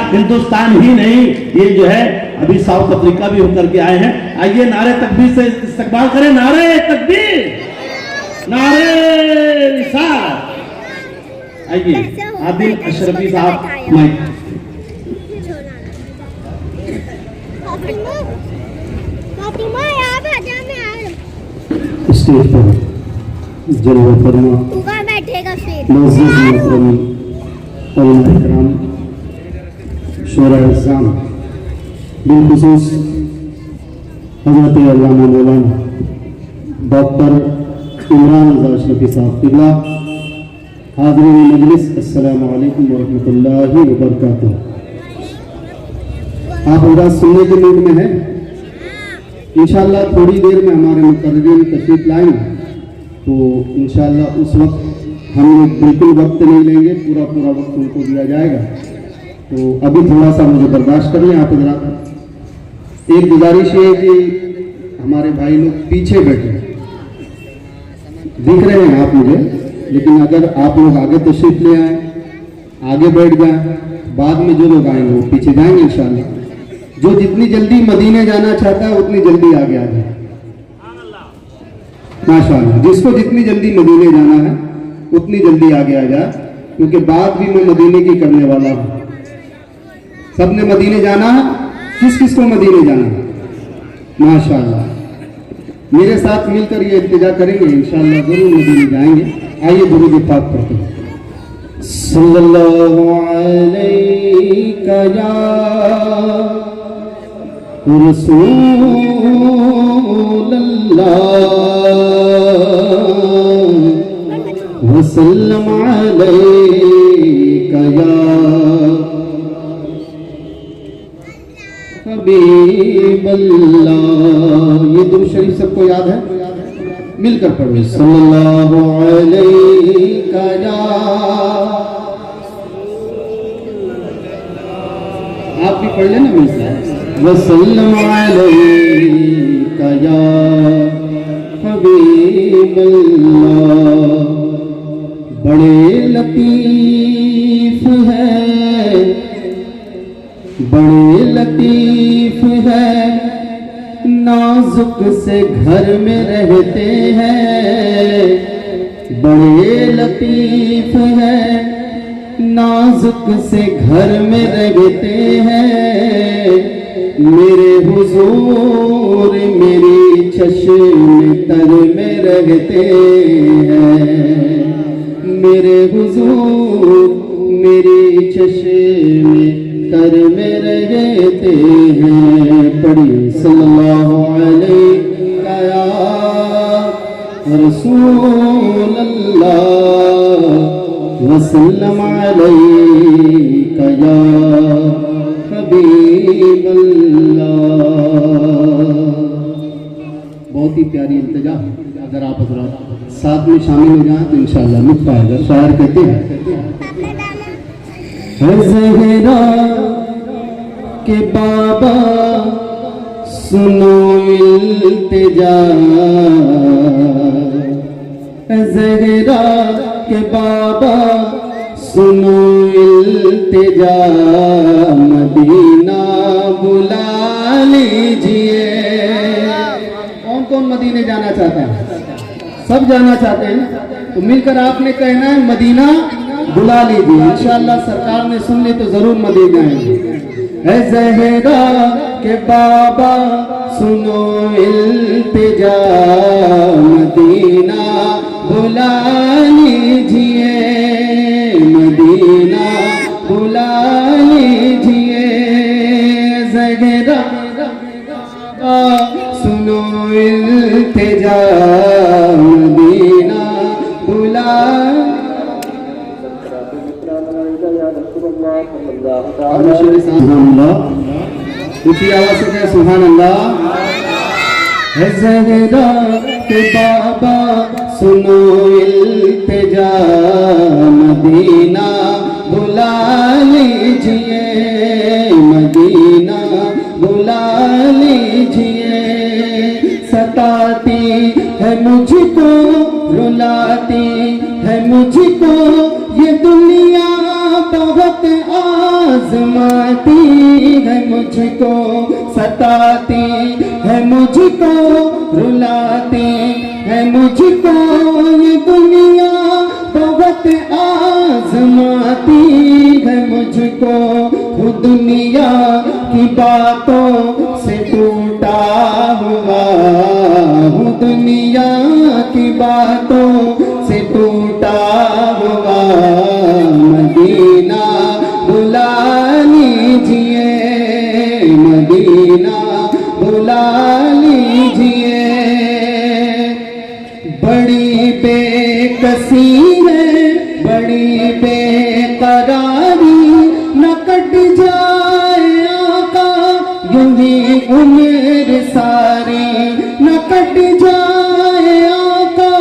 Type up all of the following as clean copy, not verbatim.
हिंदुस्तान ही नहीं, ये जो है अभी साउथ अफ्रीका भी होकर के आए हैं। आइए नारे तकबीर से इस्तकबाल करें। नारे तकबीर, नारे रिसालत। आइए आदिल अशरफी साहब माइक। स्टेज पर जलवा फरमा मौजूद मोहतरम उलमा इकराम, शुरा इस्लाम, बिलखुसूस हज़रत अल्लामा मौलाना डॉक्टर इमरान रज़ा अशरफी साहब क़िबला, हाज़रीन मजलिस, अस्सलामु अलैकुम व रहमतुल्लाहि व बरकातुहू। आप अंदाज़ सुनने के मूड में हैं? इंशाअल्लाह थोड़ी देर में हमारे मुक़र्रिरीन तशरीफ़ लाएंगे, तो इंशाअल्लाह उस वक्त हम लोग बिल्कुल वक्त नहीं लेंगे, पूरा वक्त उनको दिया जाएगा। तो अभी थोड़ा सा मुझे बर्दाश्त कर लें आप हज़रात। एक गुजारिश है कि हमारे भाई लोग पीछे बैठे, दिख रहे हैं आप मुझे, लेकिन अगर आप लोग आगे तशरीफ़ ले आए, आगे बैठ जाएं, बाद में जो लोग आएंगे वो पीछे जाएंगे इंशाअल्लाह। जो जितनी जल्दी मदीने जाना चाहता है उतनी जल्दी आगे आ जाए, माशाअल्लाह। जिसको जितनी जल्दी मदीने जाना है उतनी जल्दी आगे आ जाए, क्योंकि बात भी मैं मदीने की करने वाला हूँ। सबने मदीने जाना है? किस किस को मदीने जाना है? माशाअल्लाह। मेरे साथ मिलकर ये इल्तिजा करेंगे, इंशाअल्लाह जरूर मदीने जाएंगे। आइए दुरूद पाक पढ़ते हैं। सल्लल्लाहु अलैका या रसूलल्लाह वसल्लम अलैका या हबीबल्लाह। ये दुरूद शरीफ सबको याद है? मिलकर पढ़ो। सल्लल्लाहु अलैका या, आप भी पढ़ लेना मिलकर। वसल्लम अलैका या हबीबल्लाह। बड़े लतीफ है, बड़े लतीफ है, नाजुक से घर में रहते हैं। बड़े लतीफ है, नाजुक से घर में रहते हैं। मेरे हुजूर मेरी चश्मे तर में रहते हैं। मेरे हुजूर मेरी चश्मे तर में रहते हैं। पढ़िए सल्लल्लाहु अलैका या रसूलल्लाह वसल्लम अलैका या हबीबल्लाह। बहुत ही प्यारी इल्तिजा। अगर आप हज़रात साथ में शामिल हो जाएं तो इंशाअल्लाह लुत्फ़ आएगा। शायर कहते हैं, ज़हरा के बाबा सुनो इल्तिजा, ज़हरा के बाबा सुनो इल्तिजा, मदीना बुला लीजिए। कौन कौन मदीने जाना चाहता है? सब जाना चाहते हैं ना? तो मिलकर आपने कहना है मदीना बुला लीजिए। इंशाअल्लाह सरकार ने सुन ली तो जरूर मदीना आएंगे। है ज़हरा के बाबा सुनो इल्तिजा, मदीना बुला लीजिए, मदीना बुला लीजिए। ज़हरा सुनो इल्तिजा, मदीना बुला। ऊंची आवाज से कहे सुभान अल्लाह। है ज़हरा के बाबा सुनो इल्तिजा, मदीना बुला लीजिए, मदीना बुला लीजिए। सताती है मुझको, रुलाती है मुझको ये दुनिया बहुत आज़मा रुलाती है मुझको, सताती है मुझको, रुलाती है मुझको ये दुनिया, बहुत आजमाती है मुझको। वो दुनिया की बातों से टूटा हुआ, वो दुनिया की बातों से टूटा हुआ, मदीना बुला लीजिए, मदीना बुला लीजिए। बड़ी बेकसी है, बड़ी बेकरारी, न कट जाए आका यूं ही उम्र सारी, न कट जाए आका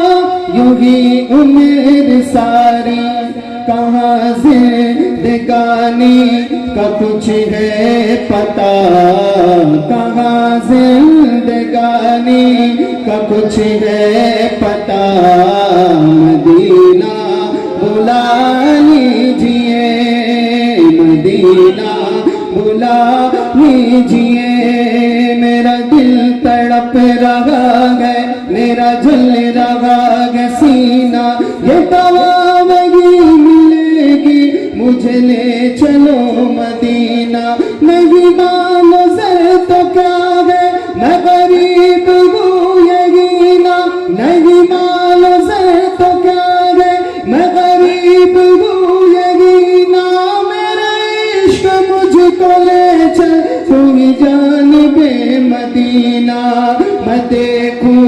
यूं ही उम्र सारी। कहाँ जिंदगानी का कुछ है पता, कहाँ जिंदगानी का कुछ है पता, मदीना बुला लीजिए, मदीना बुला लीजिए। मेरा दिल तड़प रहा है, मेरा जल रहा है सीना, ये दवा वही मिलेगी मुझे, ले चलो मदीना। नहीं मानो सर तो क्या है, मैं गरीब हूँ यही ना, नहीं मानो सर तो क्या है, मैं गरीब हूँ यही ना। मेरा इश्क मुझको ले चल तू जानिबे मदीना, मैं देखूं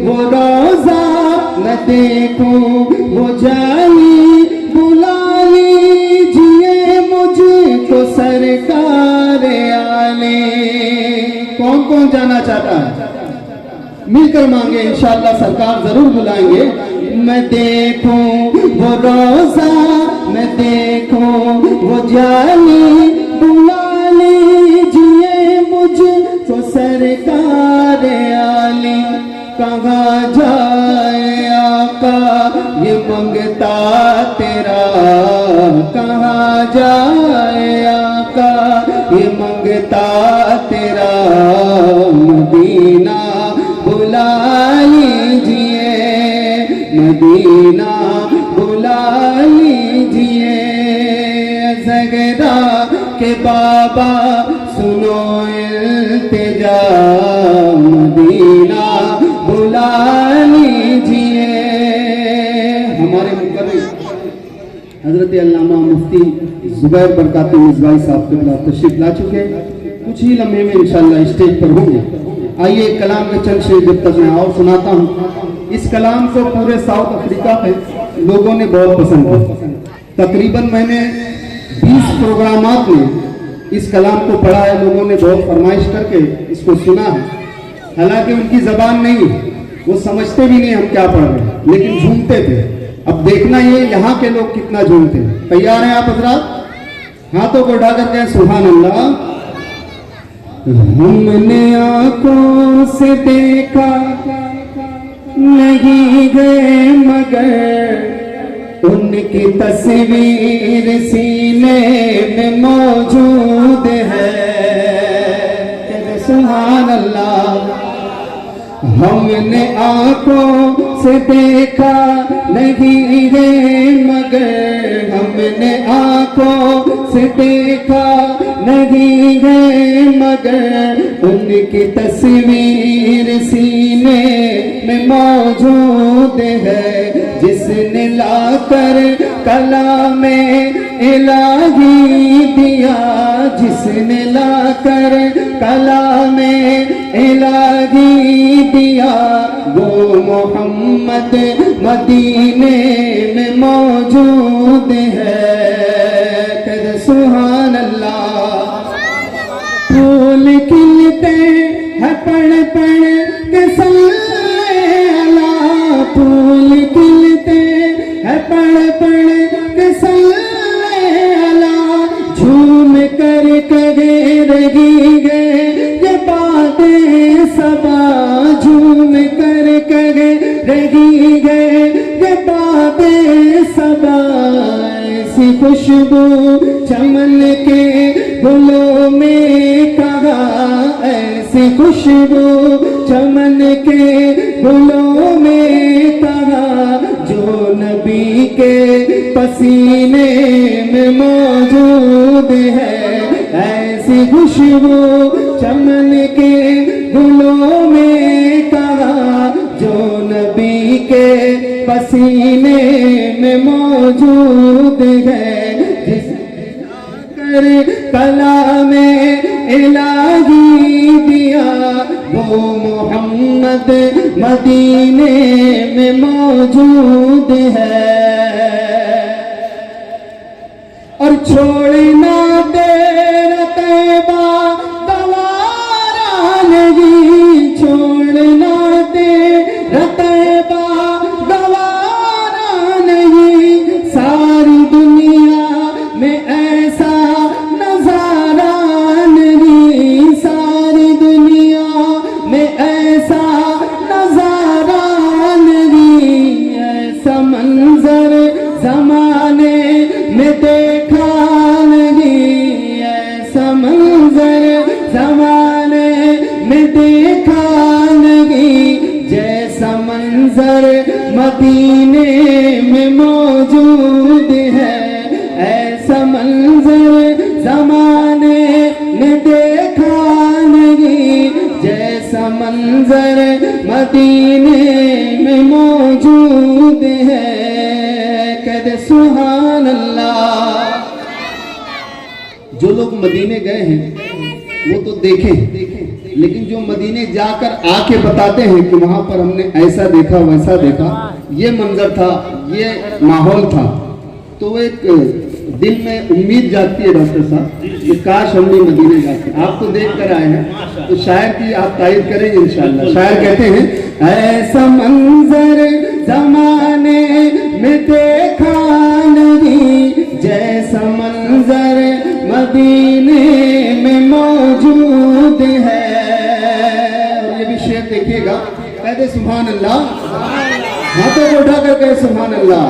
वो रोजा, मैं देखूं वो जाली, बुला लीजिए मुझको सरकार आले। कौन कौन जाना चाहता है? मिलकर मांगे, इंशाअल्लाह सरकार जरूर बुलाएंगे। मैं देखूं वो रोजा, मैं देखूं वो जाली, बुला लीजिए मुझको सरकार आली। कहाँ जाए आका ये मंगता तेरा, कहाँ जाए आका ये मंगता तेरा, मदीना बुला लीजिए, मदीना बुला लीजिए। ज़गरा के बाबा सुनो इल्तिजा, मदीना बुला लीजिए। हमारे मुकर्रम हजरत अल्लामा मुफ्ती जुबैर बरकाती मिज़बाही साहब के खिलाफ तशरीफ ला चुके, कुछ ही लम्हे में इंशाअल्लाह स्टेज पर होंगे। आइए कलाम के चंद शेर जब तक मैं और सुनाता हूँ। इस कलाम को पूरे साउथ अफ्रीका में लोगों ने बहुत पसंद किया। तकरीबन मैंने 20 प्रोग्रामात में इस कलाम को पढ़ा है, लोगों ने बहुत फरमाइश करके इसको सुना है। हालांकि उनकी जबान नहीं, वो समझते भी नहीं हम क्या पढ़ रहे हैं, लेकिन झूमते थे। अब देखना ये यहाँ के लोग कितना झूमते हैं। तैयार हैं आप हजरात? हाथों को उठाकर कहें सुभान अल्लाह। हमने आंखों से देखा नहीं गए मगर उनकी तस्वीर सीने में मौजूद है। सुभान अल्लाह। हमने आंखों से देखा नहीं है मगर, हमने आंखों से देखा नहीं है मगर उनकी तस्वीर सीने में मौजूद है। जिसने लाकर कलामे इलाही दिया, जिसने लाकर कलामे इलाही दिया, वो मोहम्मद मदीने में मौजूद है। कद सुभान अल्लाह। फूल खिलते हैं पढ़ पढ़ के सल्ले अला, फूल खिलते हैं पढ़ पढ़ के सल्ले अला। झूम कर कहे रही गए ये बातें सबा, झूम कर कहे रही गए ये बातें सबा। ऐसी खुशबू चमन के गुलों में कहाँ ऐसी खुशबू, चमन के गुलों में कहाँ जो नबी के पसीने में मौजूद है। ऐसी खुशबू चमन के गुलों में कहाँ जो नबी के पसीने में मौजूद है। जिसने कलामे इलाही दिया वो मोहम्मद मदीने में मौजूद है। और छोड़ना तेरा तैबा गवारा नहीं, छोड़ना तेरा तैबा गवारा नहीं। सारी दुनिया में ऐसा नजारा नहीं, सारी दुनिया में ऐसा नजारा नहीं। ऐसा मंजर जमाने में देखा नहीं, ऐसा मंजर जमाने में देखा नहीं। जैसा मंजर मदीने में मौजूद है, ऐसा मंजर जमाने में देखा नहीं। जैसा मंजर मदीने में मौजूद है। कहते सुभान अल्लाह। जो लोग मदीने गए हैं वो तो देखें, लेकिन जो मदीने जाकर आके बताते हैं कि वहां पर हमने ऐसा देखा वैसा देखा, ये मंजर था, ये माहौल था, तो एक दिल में उम्मीद जाती है डॉक्टर साहब कि काश हम भी मदीने जाते। आप तो देख कर आए हैं तो शायर की आप तारीफ करेंगे इंशाल्लाह। शायर कहते हैं ऐसा मंजर जमाने में देखा नहीं, जैसा मंजर मदीने में मौजूद है। और ये भी शेर देखिएगा, कहते सुभान अल्लाह, हाथों को उठाकर कहे सुभान अल्लाह।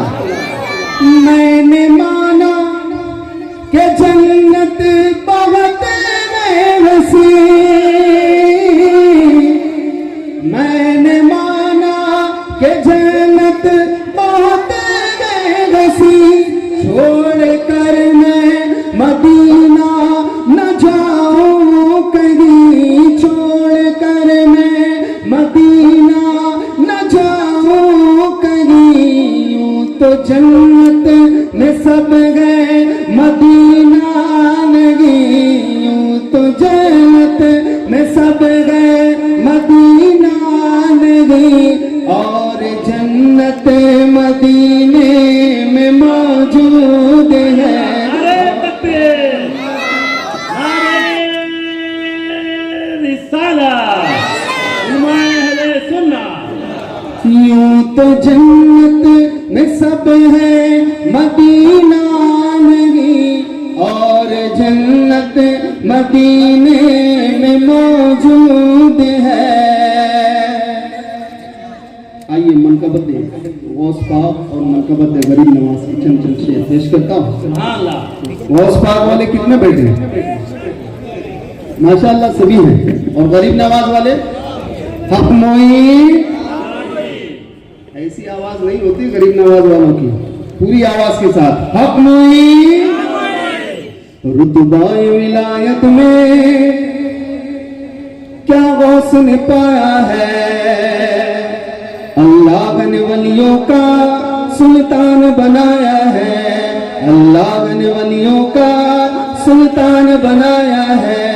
मैंने माना कि जन्नत बहुत वसी, मैंने माना कि जन्नत बहुत वसी। छोड़ कर मैं मदीना न जाऊं कहीं, छोड़ कर मैं मदीना न जाऊं कहीं। यूं तो जन्नत में सब गए मदीना नहीं, यूं तो जन्नत में सब गए मदीना नहीं। और जन्नत मदीने में मौजूद है। यूं तो जन्नत में सब है मदीना नहीं, और जन्नत मदीने में मौजूद है। आइए मनकबत गौस पाक और मनकबत गरीब नवाज की चंद चंद शेर पेश करता हूँ। गौस पाक वाले कितने बैठे हैं? माशाअल्लाह सभी हैं। और गरीब नवाज वाले हक मोई, ऐसी आवाज नहीं होती गरीब नवाज वालों की, पूरी आवाज के साथ हक मोई। रुतबाए विलायत में क्या गौस ने पाया है, अल्लाह ने वलियों का सुल्तान बनाया है, अल्लाह ने वलियों का सुल्तान बनाया है।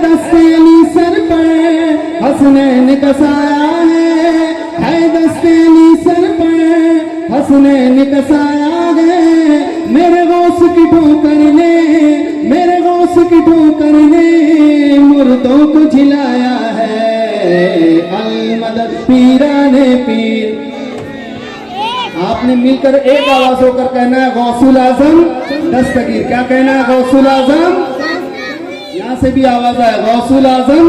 दस्ते अली सर पर हसनैन कसाया है दस्ते अली सर पर हसनैन कसाया है। मेरे गौस की ठोकर ने, मेरे गौस की ठोकर ने मुर्दों को झिलाया है। अलमदद पीराने पीर। आपने मिलकर एक आवाज होकर कहना है गौसुल आजम दस्तगीर। क्या कहना है? गौसुल आजम। यहां से भी आवाज आया गौसुल आजम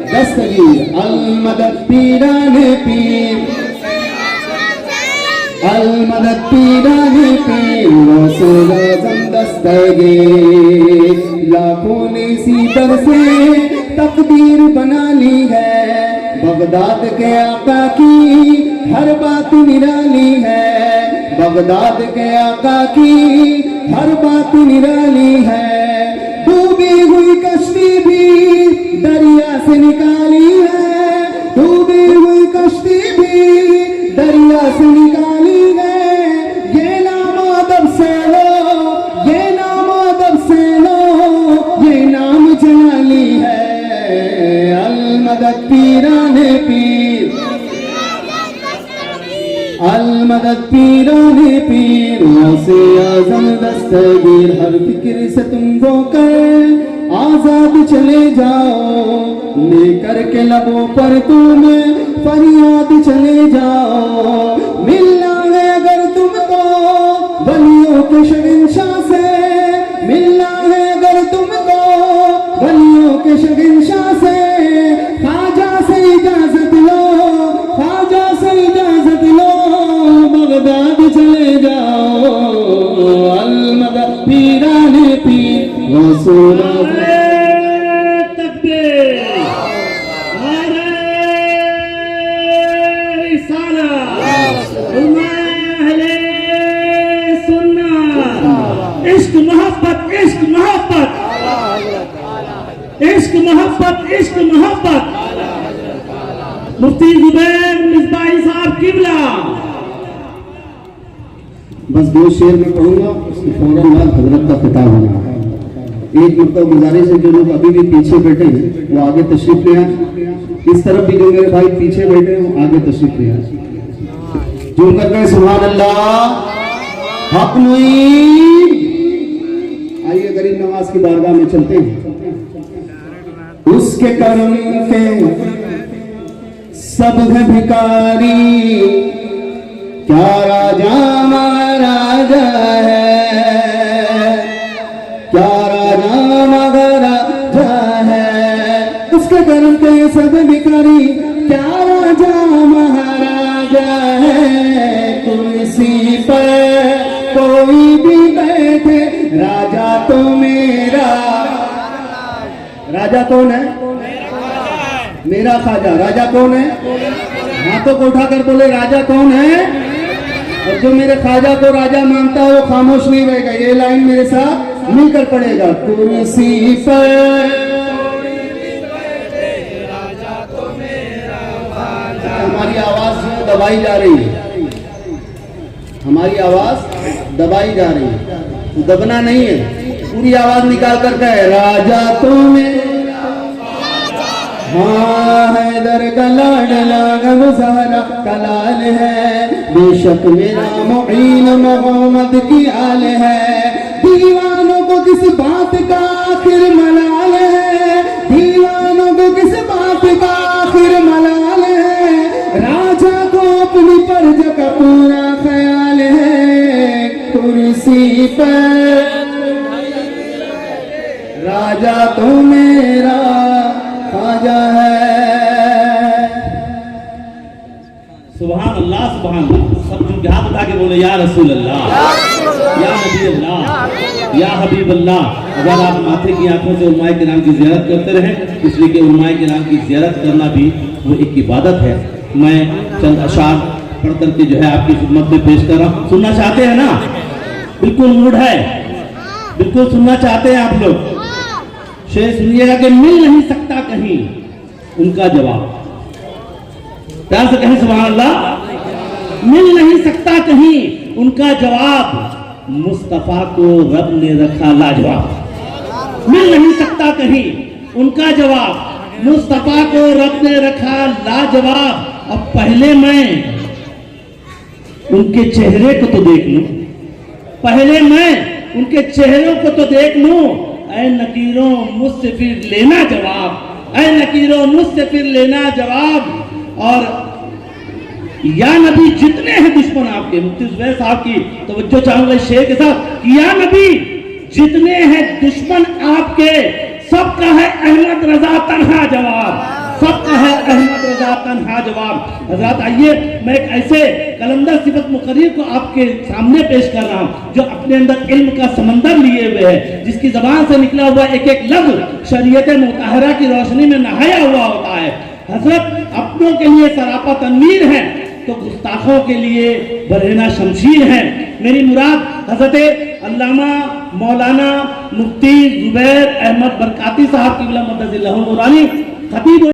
दस्तगीर। अलमदद पीराने पीर। अलमदद पीराने पीर गौसुल आज़म दस्तगीर, लाखों ने सीतर से तकदीर बना ली है, बगदाद के आका की हर बात निराली है, बगदाद के आका की हर बात निराली है, डूबी हुई कश्ती भी दरिया से निकाली है, डूबी हुई कश्ती भी दरिया से निकाली है, ये नाम अदब से लो, ये नाम अदब से लो, ये नाम जलाली है, अलमदद पीराने पीर, अलमदद पीराने पीर गौसे आज़म दस्तगीर, हर फिक्र से तुम वो कर आजाद चले जाओ, लेकर के लबों पर तुम फरियाद चले जाओ, मिलना है अगर तुमको वलियों के शहंशाह से, मिलना है अगर तुमको वलियों के शहंशाह से, ख्वाजा से इजाजत लो, ख्वाजा से इजाजत लो, बगदाद चले जाओ, अलमदद पीराने पीर गौसुल इश्क मोहब्बत, इश्क मोहब्बत, इश्क मोहब्बत, इश्क मोहब्बत, मुफ्ती जुबैर मिसबाही साहब किबला। बस दो शेर में पढ़ूंगा, उसके फौरन बाद हजरत का खिताब होना है। एक मतलब गुजारिश है, जो लोग अभी भी पीछे बैठे हैं वो आगे तशरीफ ले आए, इस तरफ भी जो मेरे भाई पीछे बैठे हैं वो आगे तशरीफ ले आए, जो करके सुभान अल्लाह हक नहीं। आइए गरीब नवाज की बारगाह में चलते हैं। उसके करम के सब है भिकारी, क्या राजा महाराजा है, क्या राजा महाराजा है, उसके करम के सब भिकारी, क्या राजा महाराजा है, कुर्सी पर कोई भी बैठे राजा तो मेरा, राजा कौन है? मेरा ख्वाजा। राजा कौन है? हाथों को उठाकर बोले राजा कौन है? और जो मेरे ख्वाजा को राजा मानता है वो खामोश नहीं रहेगा। ये लाइन मेरे साथ मिलकर पड़ेगा। कुर्सी पर हमारी आवाज दबाई जा रही है, हमारी आवाज दबाई जा रही है, तो दबना नहीं है, पूरी आवाज निकाल कर कहे राजा तो मेरा, हाँ हैदर का लाडला गमज़हरा का लाल है, बेशक मेरा मुईन मोहम्मद की आल है, दीवानों को किस बात का आखिर मलाल है, दीवानों को किस बात का आखिर मलाल है, राजा को अपनी प्रजा का पूरा ख्याल है, कुर्सी पर राजा तो मेरा ख्वाजा है। सुभान अल्लाह, सुभान अल्लाह। सब जो हाथ उठा के बोले या रसूल अल्लाह, या नबी अल्लाह, या हबीब अल्लाह। अगर आप माथे की आंखों से उलमाए किराम की ज़ियारत करते रहें, इसलिए कि उलमाए किराम की ज़ियारत करना भी वो एक इबादत है। मैं चंद अशार पढ़ करके जो है आपकी खिदमत में पेश कर रहा हूँ। सुनना चाहते हैं ना? बिल्कुल मूड है, बिल्कुल सुनना चाहते हैं आप लोग। शेर सुनिएगा कि मिल नहीं सकता कहीं उनका जवाब। प्यार से कहें सुभान अल्लाह। मिल नहीं सकता कहीं उनका जवाब, मुस्तफा को रब ने रखा लाजवाब। मिल नहीं सकता कहीं उनका जवाब, मुस्तफा को रब ने रखा लाजवाब। अब पहले मैं उनके चेहरे को तो देख लूं, पहले मैं उनके चेहरों को तो देख लूं। ऐ नकीरों मुझसे फिर लेना जवाब, ऐ नकीरों मुझसे फिर लेना जवाब। और या नबी जितने हैं दुश्मन आपके, मुफ्ती जुबैर साहब की तवज्जो चाहूंगा शेर के साथ। या नबी जितने हैं दुश्मन आपके, सबका है अहमद रजा तन्हा जवाब, सबका है अहमद रजा रज़ा तन्हा जवाब। हजरत आइए मैं एक ऐसे कलंदर सिफत मुकर्रिर को आपके सामने पेश कर रहा हूँ जो अपने अंदर इल्म का समंदर लिए हुए है, जिसकी जबान से निकला हुआ एक एक लफ्ज शरीयत मुतहरा की रोशनी में नहाया हुआ होता है। हजरत अपनों के लिए सरापा तनवीर है तो गुस्ताखों के लिए बरहना शमशीर है। मेरी मुराद हजरत अल्लामा मौलाना मुफ्ती जुबैर अहमद बरकाती साहब की खतीब